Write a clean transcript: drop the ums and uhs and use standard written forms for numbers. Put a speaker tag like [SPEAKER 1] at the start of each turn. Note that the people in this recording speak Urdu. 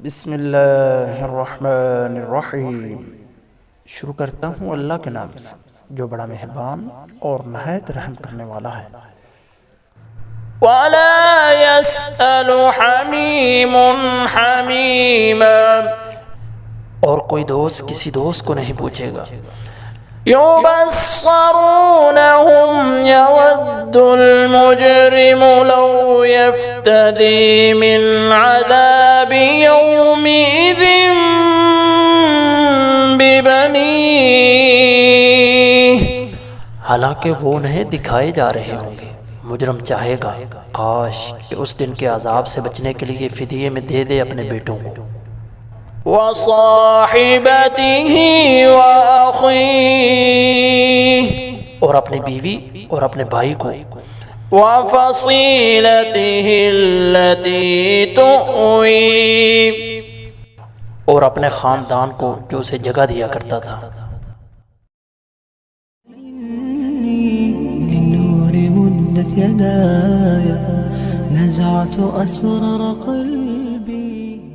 [SPEAKER 1] بسم اللہ الرحمن الرحیم۔ شروع کرتا ہوں اللہ کے نام سے جو بڑا مہربان اور نہایت رحم کرنے والا ہے۔
[SPEAKER 2] وَلَا يَسْأَلُ حَمِيمٌ حَمِيمًا،
[SPEAKER 1] اور کوئی دوست کسی دوست کو نہیں پوچھے گا۔
[SPEAKER 2] يُبَصَّرُونَهُمْ يَوَدُّ الْمُجْرِمُ لَوْ يَفْتَدِي مِنْ عَذَابِ يَوْمِئِذٍ بِبَنِيهِ،
[SPEAKER 1] حالانکہ وہ انہیں دکھائے جا رہے ہوں گے۔ مجرم چاہے گا کاش کہ اس دن کے عذاب سے بچنے کے لیے فدیے میں دے دے اپنے بیٹوں کو،
[SPEAKER 2] وَصَاحِبَتِهِ وَأَخِيهِ،
[SPEAKER 1] اور اپنی بیوی اور اپنے بھائی کو،
[SPEAKER 2] وَفَصِيلَتِهِ الَّتِي تُؤْوِيهِ،
[SPEAKER 1] اور اپنے خاندان کو جو اسے جگہ دیا کرتا تھا۔
[SPEAKER 3] للنور مدت يداي، نزعت أسرار قلبي